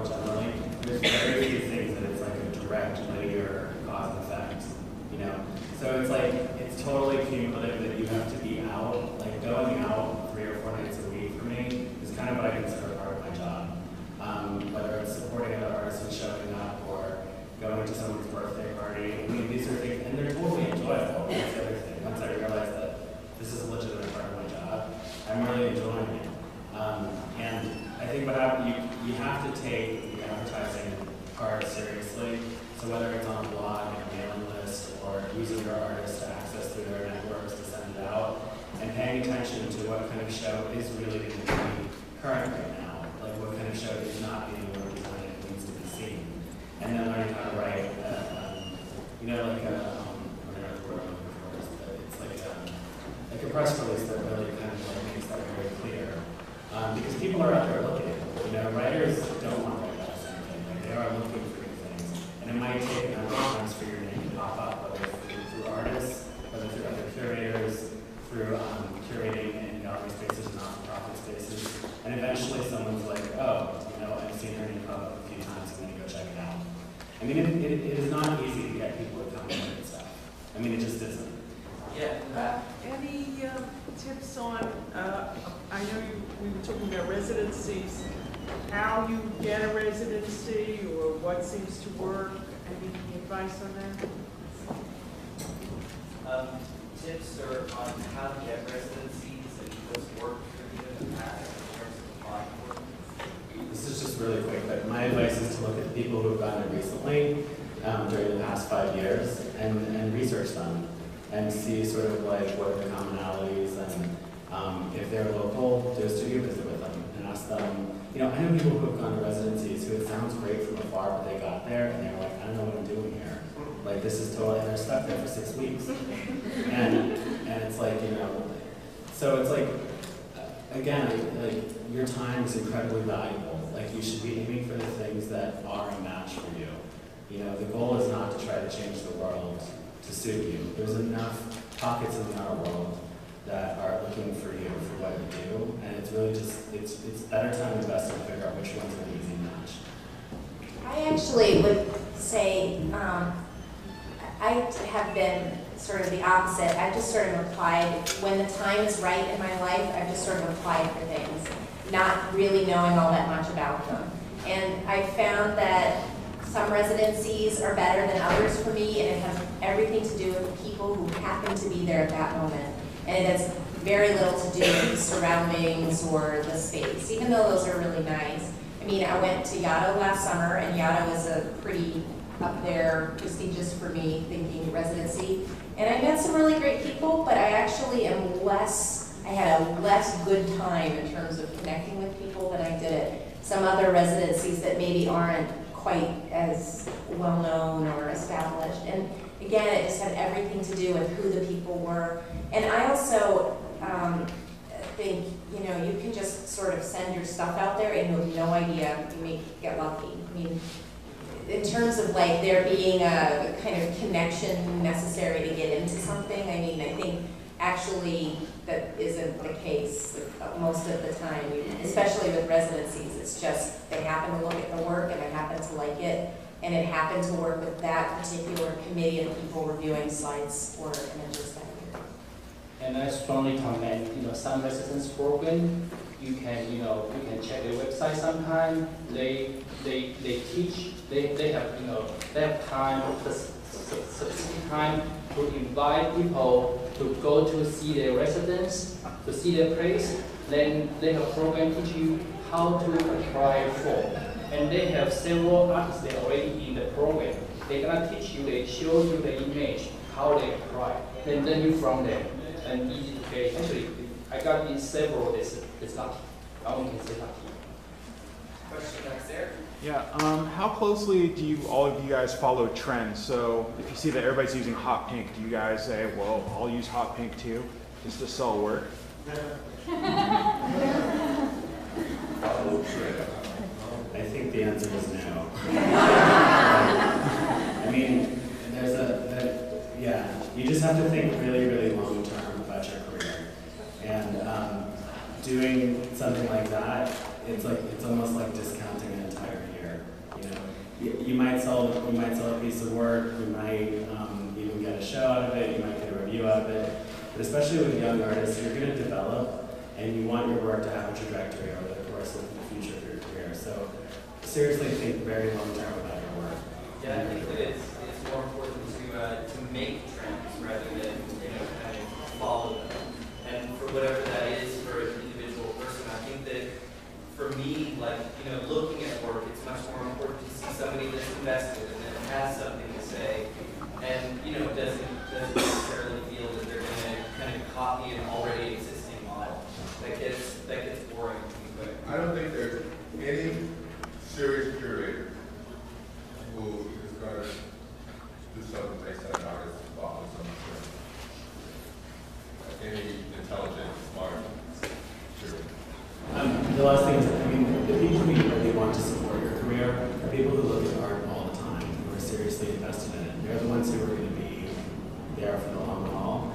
world generally, there's very few things that it's like a direct linear cause and effect, you know? So it's like, it's totally cumulative that you have to be out, like going out 3 or 4 nights a week for me is kind of what I consider part of my job. Whether it's supporting other artists and showing up or going to someone's birthday party. I mean, these are things, and they're totally enjoyable. That's the other thing. Once I realized that this is a legitimate part of my job, I'm really enjoying it. And I think what happens, you have to take the advertising part seriously. So whether it's on a blog, a mailing list, or using your artists to access through their networks to send it out, and paying attention to what kind of show is really going to be current right now. Like what kind of show is not being behind it needs to be seen. And then learning how to write, you know, like a, I don't know the word I'm looking for, it's like a press release that really kind of like makes that very clear. Because people are out there looking. You know, writers don't want to write about something. Like they are looking for new things. And it might take a number of times for your name to pop up, whether it's through artists, whether through other curators, through curating in gallery spaces and not-for-profit spaces. And eventually someone's like, oh, you know, I've seen her name pop up a few times, I'm going to go check it out. I mean, it is not easy to get people to come in and stuff. I mean, it just isn't. Yeah. Any tips on, I know we were talking about residencies, how you get a residency or what seems to work? Any advice on that? Tips are on how to get residencies and what's worked for you in the past in terms of applying for them. This is just really quick, but my advice is to look at people who have gotten it recently during the past 5 years and research them and see sort of like what are the commonalities and if they're local, do a studio visit with them and ask them, you know, I know people who have gone to residencies who it sounds great from afar, but they got there and they're like, I don't know what I'm doing here. Like this is totally, and they're stuck there for 6 weeks. And it's like, you know, so it's like, again, like your time is incredibly valuable. Like you should be aiming for the things that are a match for you. You know, the goal is not to try to change the world to suit you. There's enough pockets in our world that are looking for you for what you do, and it's really just, it's better time invested to figure out which one's an easy match. I actually would say, I have been sort of the opposite. I've just sort of applied, when the time is right in my life, I've just sort of applied for things, not really knowing all that much about them. And I found that some residencies are better than others for me, and it has everything to do with the people who happen to be there at that moment. And it has very little to do with the surroundings or the space, even though those are really nice. I mean, I went to Yaddo last summer, and Yaddo was a pretty up there, prestigious for me, thinking residency. And I met some really great people, but I actually am I had a less good time in terms of connecting with people than I did at some other residencies that maybe aren't quite as well known or established. And again, it just had everything to do with who the people were. And I also think, you know, you can just sort of send your stuff out there and you have no idea, you may get lucky. I mean, in terms of like there being a kind of connection necessary to get into something, I mean, I think actually that isn't the case most of the time, especially with residencies. It's just they happen to look at the work and they happen to like it, and it happened to work with that particular committee of people reviewing slides or images that year. And I strongly recommend, you know, some residence program. You can check their website sometime. They teach. They have, you know, they have time, specific time to invite people to go to see their residence, to see their place. Then they have a program teach you how to apply for. And they have several artists there already in the program. They're gonna teach you, they show you the image, how they apply. Then you from there. And easy to get. Actually, I got in several, it's lucky. I only can say lucky. Question next there. Yeah, how closely do all of you guys follow trends? So if you see that everybody's using hot pink, do you guys say, well, I'll use hot pink too, just to sell work? I think the answer is no. I mean, yeah, you just have to think really, really long term about your career. And doing something like that, it's almost like discounting an entire year. you might sell a piece of work, you might even get a show out of it, you might get a review out of it. But especially with young artists, you're going to develop, and you want your work to have a trajectory over the course of the future of your career. So seriously think very long term about your work. Yeah, I think that it's more important to make trends rather than kind of follow them. And for whatever that is for an individual person, I think that for me, like looking at work, it's much more important to see somebody that's invested and that has something to say, and doesn't necessarily feel that they're going to kind of copy an already existing model. That gets boring pretty quick. I don't think there's any serious curator who is going to do something based on an artist's thought or something. Any intelligent, smart curator. The last thing is, the people who really want to support your career are people who look at art all the time, who are seriously invested in it. They're the ones who are going to be there for the long haul.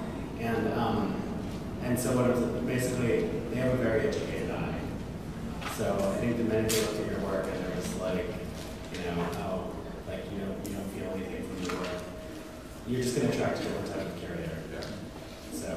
And so basically, they have a very educated eye. So I think the minute they look at your work and they're just like, oh, like you don't feel anything from your work, you're just going to attract a different type of curator. Yeah. So.